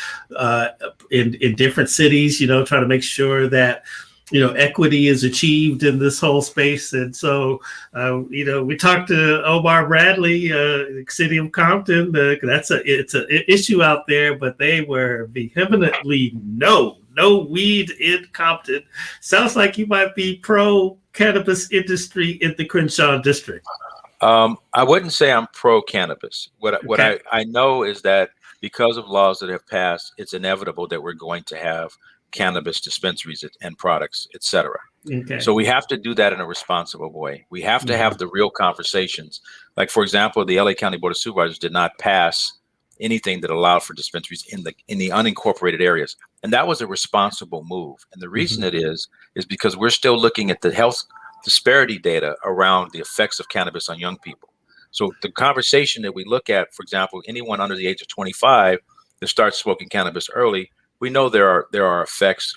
in different cities, trying to make sure that equity is achieved in this whole space. And so we talked to Omar Bradley, city of Compton. It's an issue out there, but they were vehemently no weed in Compton. Sounds like you might be pro cannabis industry in the Crenshaw district.
I wouldn't say I'm pro cannabis. What I know is that because of laws that have passed, it's inevitable that we're going to have cannabis dispensaries and products, et cetera.
Okay.
So we have to do that in a responsible way. We have to have the real conversations. Like, for example, the LA County Board of Supervisors did not pass anything that allowed for dispensaries in the unincorporated areas. And that was a responsible move. And the reason it is because we're still looking at the health disparity data around the effects of cannabis on young people. So the conversation that we look at, for example, anyone under the age of 25 that starts smoking cannabis early, we know there are effects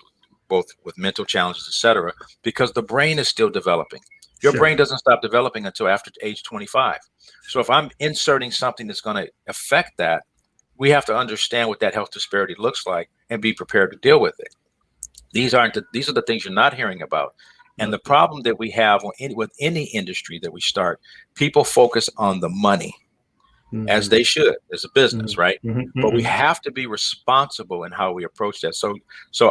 both with mental challenges, et cetera, because the brain is still developing. Your brain doesn't stop developing until after age 25. So if I'm inserting something that's going to affect that, we have to understand what that health disparity looks like and be prepared to deal with it. These are the things you're not hearing about. And the problem that we have with any industry that we start, people focus on the money, as they should, as a business, right? But we have to be responsible in how we approach that. So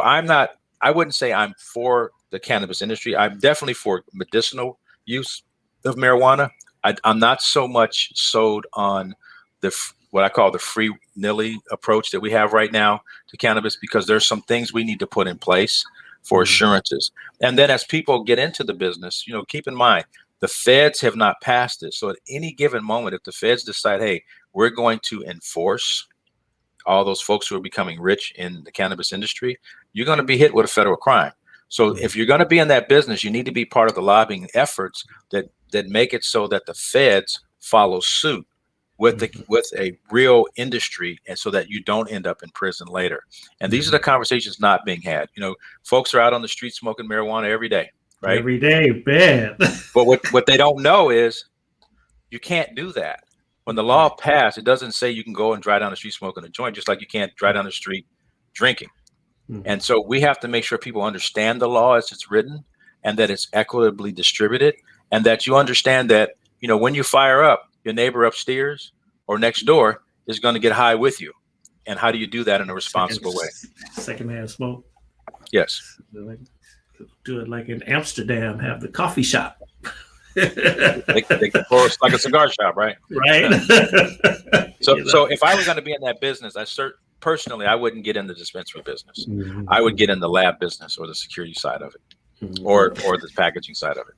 I wouldn't say I'm for the cannabis industry. I'm definitely for medicinal use of marijuana. I'm not so much sold on what I call the free nilly approach that we have right now to cannabis, because there's some things we need to put in place for assurances. And then as people get into the business, keep in mind, the feds have not passed this. So at any given moment, if the feds decide, hey, we're going to enforce all those folks who are becoming rich in the cannabis industry, you're going to be hit with a federal crime. So if you're going to be in that business, you need to be part of the lobbying efforts that make it so that the feds follow suit with a real industry, and so that you don't end up in prison later. And these are the conversations not being had. Folks are out on the street smoking marijuana every day, right?
Every day, bad.
But what they don't know is you can't do that. When the law passed, it doesn't say you can go and drive down the street smoking a joint, just like you can't drive down the street drinking. And so we have to make sure people understand the law as it's written, and that it's equitably distributed, and that you understand that, when you fire up, your neighbor upstairs or next door is going to get high with you. And how do you do that in a responsible way?
Secondhand smoke.
Yes.
Do it like in Amsterdam, have the coffee shop.
they pour us like a cigar shop, right?
Right.
So if I were going to be in that business, personally, I wouldn't get in the dispensary business. I would get in the lab business or the security side of it, or the packaging side of it.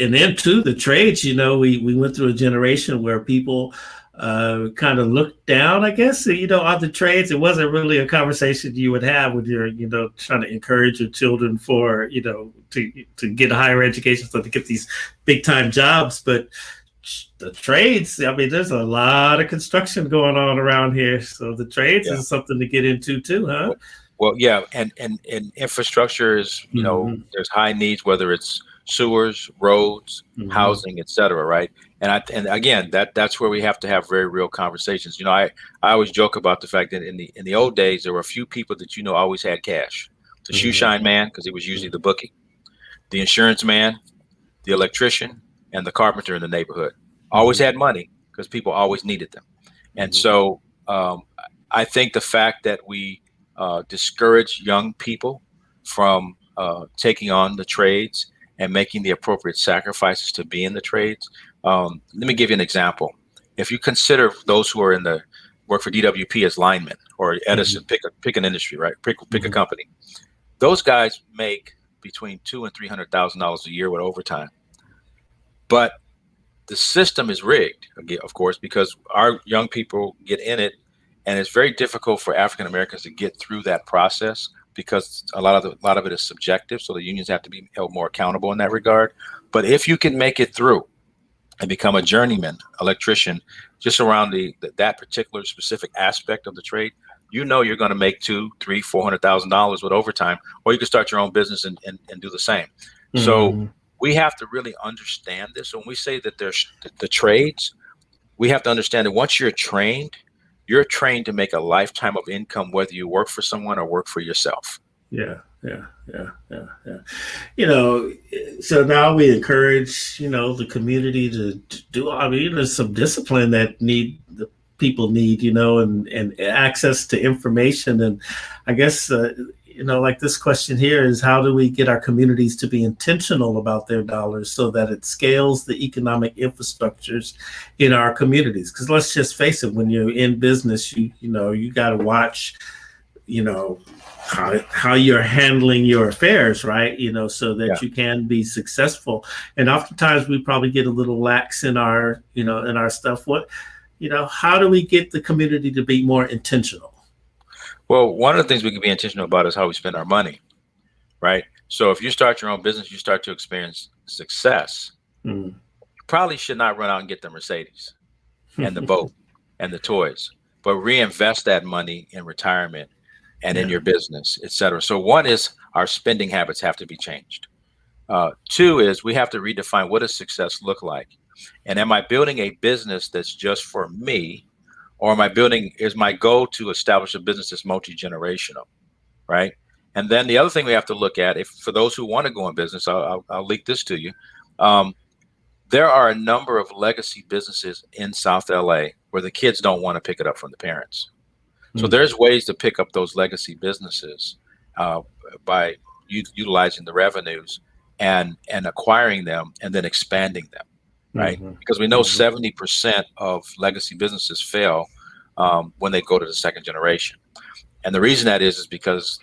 And then too, the trades, we went through a generation where people kind of looked down, I guess, on the trades. It wasn't really a conversation you would have when you're, trying to encourage your children for, to get a higher education, so to get these big time jobs. But the trades, there's a lot of construction going on around here. So the trades is something to get into too, huh?
Well, yeah. And infrastructure is, there's high needs, whether it's sewers, roads, housing, et cetera, right? And again, that's where we have to have very real conversations. I always joke about the fact that in the old days, there were a few people that always had cash. The shoe shine man, because it was usually the bookie, the insurance man, the electrician, and the carpenter in the neighborhood. Always had money because people always needed them. And so I think the fact that we discourage young people from taking on the trades and making the appropriate sacrifices to be in the trades. Let me give you an example. If you consider those who are work for DWP as linemen, or Edison, pick an industry, right? Pick a company. Those guys make between $200,000 and $300,000 a year with overtime. But the system is rigged, again, of course, because our young people get in it, and it's very difficult for African Americans to get through that process because a lot of it is subjective. So the unions have to be held more accountable in that regard. But if you can make it through and become a journeyman electrician, just around that particular specific aspect of the trade, you know you're going to make $200,000, $300,000, $400,000 with overtime, or you can start your own business and do the same. So we have to really understand this. When we say that there's the trades, we have to understand that once you're trained to make a lifetime of income, whether you work for someone or work for yourself.
Yeah. So now we encourage, the community to do, there's some discipline that the people need, and access to information. And I guess, like this question here is, how do we get our communities to be intentional about their dollars so that it scales the economic infrastructures in our communities? Because let's just face it, when you're in business, you got to watch, how you're handling your affairs, right? So that you can be successful. And oftentimes we probably get a little lax in our, in our stuff. How do we get the community to be more intentional?
Well, one of the things we can be intentional about is how we spend our money, right? So if you start your own business, you start to experience success. You probably should not run out and get the Mercedes and the boat and the toys, but reinvest that money in retirement and in your business, et cetera. So one is our spending habits have to be changed. Two is we have to redefine, what does success look like? And am I building a business that's just for me, or is my goal to establish a business that's multi-generational, right? And then the other thing we have to look at, for those who want to go in business, I'll leak this to you. There are a number of legacy businesses in South LA where the kids don't want to pick it up from the parents. So there's ways to pick up those legacy businesses by utilizing the revenues and acquiring them and then expanding them, right? Because we know 70% of legacy businesses fail when they go to the second generation. And the reason that is because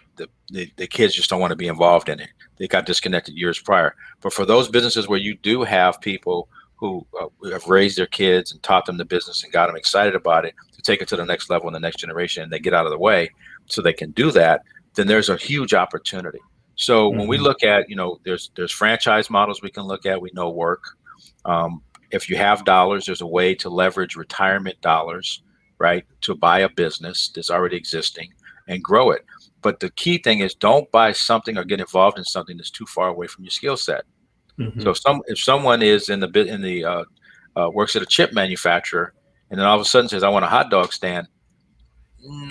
the kids just don't want to be involved in it. They got disconnected years prior. But for those businesses where you do have people who have raised their kids and taught them the business and got them excited about it to take it to the next level in the next generation, and they get out of the way so they can do that, then there's a huge opportunity. So when we look at, there's franchise models we can look at, we know work. If you have dollars, there's a way to leverage retirement dollars, right, to buy a business that's already existing and grow it. But the key thing is, don't buy something or get involved in something that's too far away from your skill set. So if someone is works at a chip manufacturer and then all of a sudden says, I want a hot dog stand,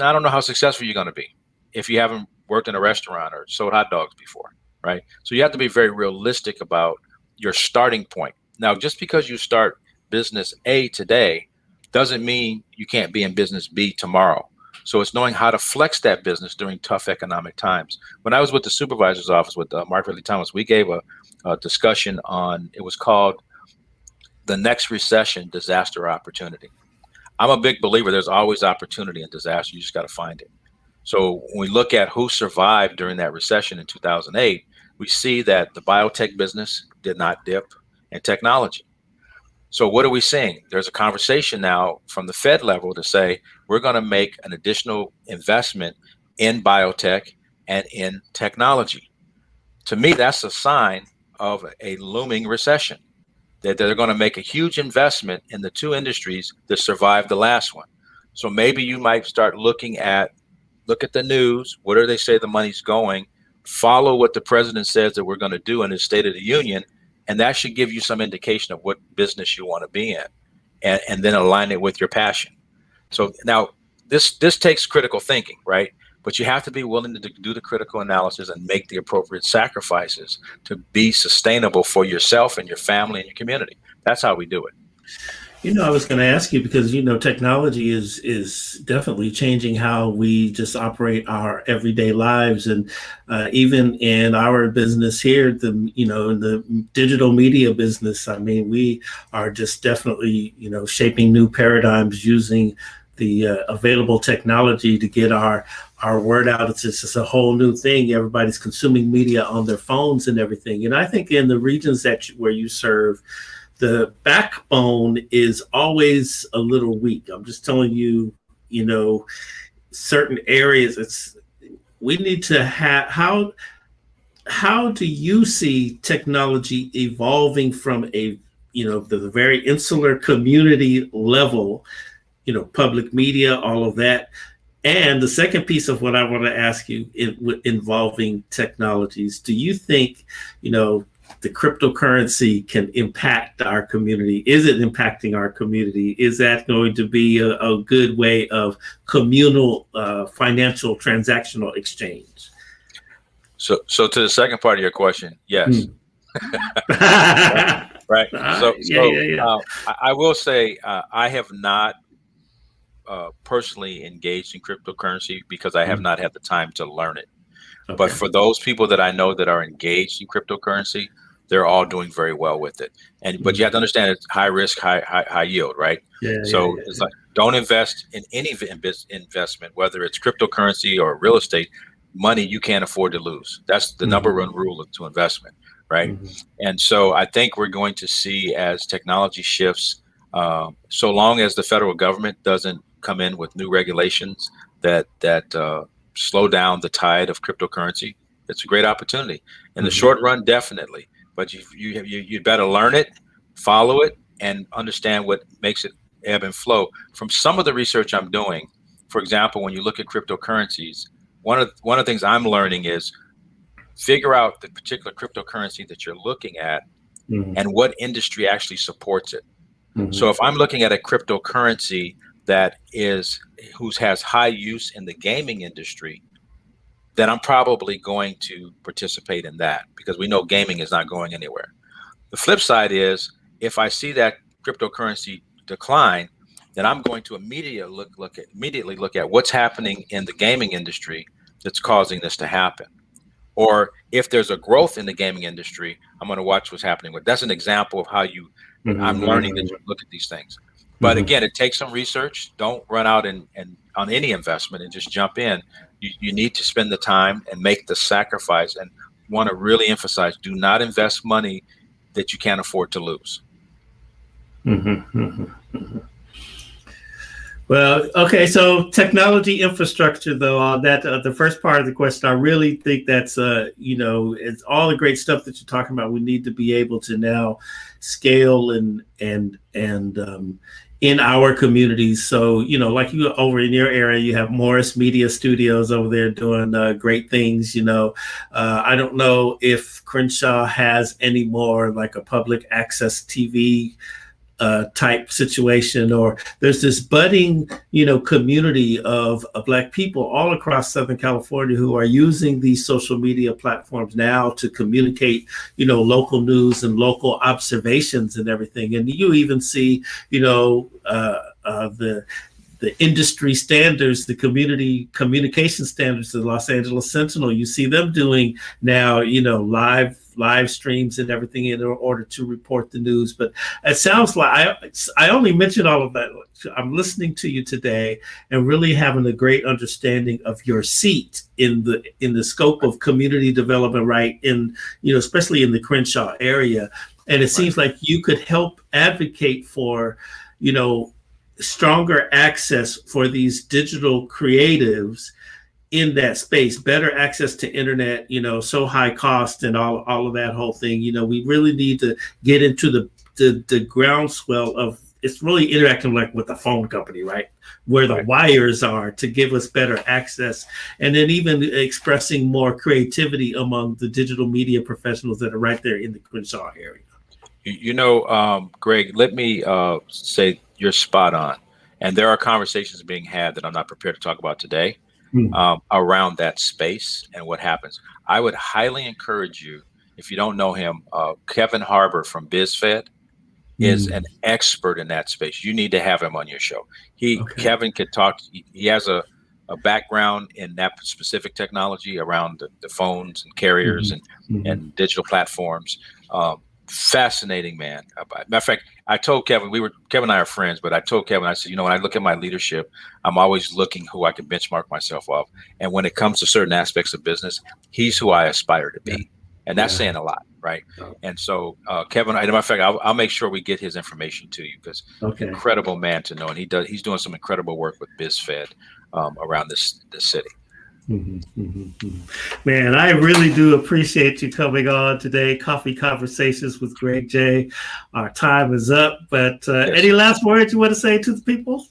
I don't know how successful you're going to be if you haven't worked in a restaurant or sold hot dogs before, right? So you have to be very realistic about your starting point. Now, just because you start business A today doesn't mean you can't be in business B tomorrow. So it's knowing how to flex that business during tough economic times. When I was with the supervisor's office with Mark Ridley Thomas, we gave a discussion on, it was called The Next Recession, Disaster or Opportunity. I'm a big believer there's always opportunity in disaster. You just got to find it. So when we look at who survived during that recession in 2008, we see that the biotech business did not dip, and technology. So what are we seeing? There's a conversation now from the Fed level to say, we're going to make an additional investment in biotech and in technology. To me, that's a sign of a looming recession, that they're going to make a huge investment in the two industries that survived the last one. So maybe you might start look at the news. Where do they say the money's going? Follow what the president says that we're going to do in his State of the Union. And that should give you some indication of what business you want to be in, and then align it with your passion. So now this takes critical thinking, right? But you have to be willing to do the critical analysis and make the appropriate sacrifices to be sustainable for yourself and your family and your community. That's how we do it.
I was going to ask you because, technology is definitely changing how we just operate our everyday lives. And even in our business here, in the digital media business, I mean, we are just definitely, shaping new paradigms using the available technology to get our word out. It's just a whole new thing. Everybody's consuming media on their phones and everything. And I think in the regions where you serve, the backbone is always a little weak. I'm just telling you, you know, certain areas. We need to have how do you see technology evolving from a, you know, the very insular community level, you know, public media, all of that. And the second piece of what I want to ask you involving technologies, do you think, you know, the cryptocurrency can impact our community? Is it impacting our community? Is that going to be a good way of communal financial transactional exchange?
So to the second part of your question, yes. Right. I will say I have not personally engaged in cryptocurrency because I have not had the time to learn it. Okay. But for those people that I know that are engaged in cryptocurrency, they're all doing very well with it. But you have to understand it's high risk, high yield, right? It's like, don't invest in any investment, whether it's cryptocurrency or real estate. Money you can't afford to lose. That's the number one rule to investment, right? And so I think we're going to see, as technology shifts, so long as the federal government doesn't come in with new regulations that slow down the tide of cryptocurrency, it's a great opportunity. In the short run, definitely. But you better learn it, follow it, and understand what makes it ebb and flow. From some of the research I'm doing, for example, when you look at cryptocurrencies, one of the things I'm learning is figure out the particular cryptocurrency that you're looking at and what industry actually supports it. So if I'm looking at a cryptocurrency that has high use in the gaming industry, then I'm probably going to participate in that because we know gaming is not going anywhere. The flip side is if I see that cryptocurrency decline, then I'm going to immediately look at what's happening in the gaming industry that's causing this to happen. Or if there's a growth in the gaming industry, I'm going to watch what's happening with. That's an example of how I'm learning to look at these things. But again, it takes some research. Don't run out and on any investment and just jump in. You need to spend the time and make the sacrifice. And want to really emphasize: do not invest money that you can't afford to lose.
Well, okay, so technology infrastructure, though, on that, the first part of the question, I really think that's, you know, it's all the great stuff that you're talking about. We need to be able to now scale and in our communities. So, you know, like you over in your area, you have Morris Media Studios over there doing great things. You know, I don't know if Crenshaw has any more like a public access TV type situation, or there's this budding, you know, community of Black people all across Southern California who are using these social media platforms now to communicate, you know, local news and local observations and everything. And you even see, you know, the industry standards, the community communication standards, the Los Angeles Sentinel, you see them doing now, you know, live streams and everything in order to report the news. But it sounds like I only mentioned all of that. I'm listening to you today and really having a great understanding of your seat in the scope of community development, right? In, you know, especially in the Crenshaw area. And it seems like you could help advocate for, you know, stronger access for these digital creatives in that space, better access to internet, you know, so high cost and all of that whole thing. You know, we really need to get into the groundswell of, it's really interacting like with the phone company, right? Where the wires are to give us better access, and then even expressing more creativity among the digital media professionals that are right there in the Crenshaw area.
You know, Greg, let me say you're spot on. And there are conversations being had that I'm not prepared to talk about today around that space and what happens. I would highly encourage you, if you don't know him, Kevin Harbor from BizFed is an expert in that space. You need to have him on your show. Kevin could talk. He has a background in that specific technology around the phones and carriers and digital platforms. Fascinating man. Matter of fact, I told Kevin, Kevin and I are friends, but I told Kevin, I said, you know, when I look at my leadership, I'm always looking who I can benchmark myself off. And when it comes to certain aspects of business, he's who I aspire to be. and that's
Yeah.
saying a lot, right?
Oh,
And so, Kevin, as a matter of fact, I'll make sure we get his information to you, because
okay.
incredible man to know, and he's doing some incredible work with BizFed around this city.
Man, I really do appreciate you coming on today. Coffee Conversations with Greg J. Our time is up, but
Yes.
Any last words you want to say to the people?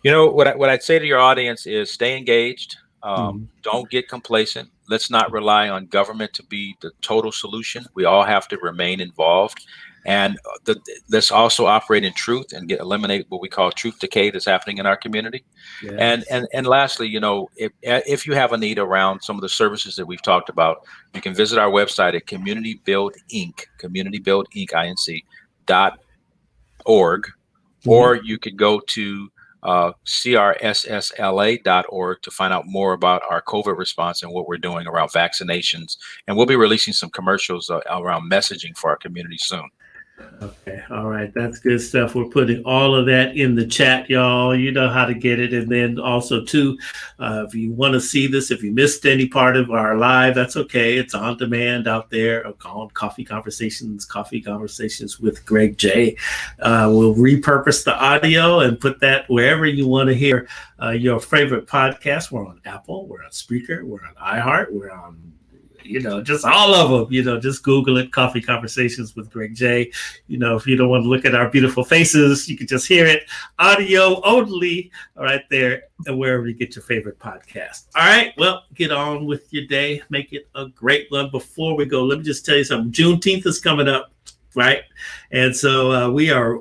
You know, what I'd say to your audience is stay engaged. Don't get complacent. Let's not rely on government to be the total solution. We all have to remain involved, and let's also operate in truth and eliminate what we call truth decay that's happening in our community.
Yes.
And lastly, you know, if you have a need around some of the services that we've talked about, you can visit our website at communitybuildinc.org, or you could go to crssla.org to find out more about our COVID response and what we're doing around vaccinations. And we'll be releasing some commercials around messaging for our community soon.
Okay. All right. That's good stuff. We're putting all of that in the chat, y'all. You know how to get it. And then also, too, if you want to see this, if you missed any part of our live, that's okay. It's on demand out there on Coffee Conversations with Greg J. We'll repurpose the audio and put that wherever you want to hear your favorite podcast. We're on Apple, we're on Spreaker, we're on iHeart, we're on just all of them, just Google it, Coffee Conversations with Greg J. If you don't want to look at our beautiful faces, you can just hear it audio only right there and wherever you get your favorite podcast. All right. Well, get on with your day. Make it a great one. Before we go, let me just tell you something. Juneteenth is coming up. Right. And so we are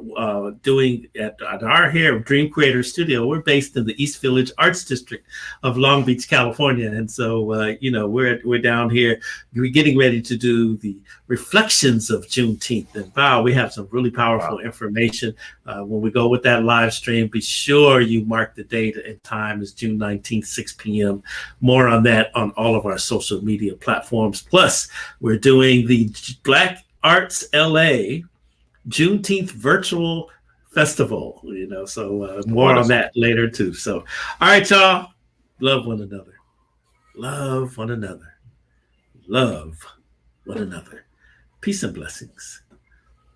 doing at our here Dream Creator Studio. We're based in the East Village Arts District of Long Beach, California. And so, we're down here. We're getting ready to do the reflections of Juneteenth. And wow, we have some really powerful information. When we go with that live stream, be sure you mark the date and time is June 19th, 6 p.m. More on that on all of our social media platforms. Plus, we're doing the Black Arts LA Juneteenth virtual festival, so more on that later too. So, all right, y'all, love one another, love one another, love one another. Peace and blessings.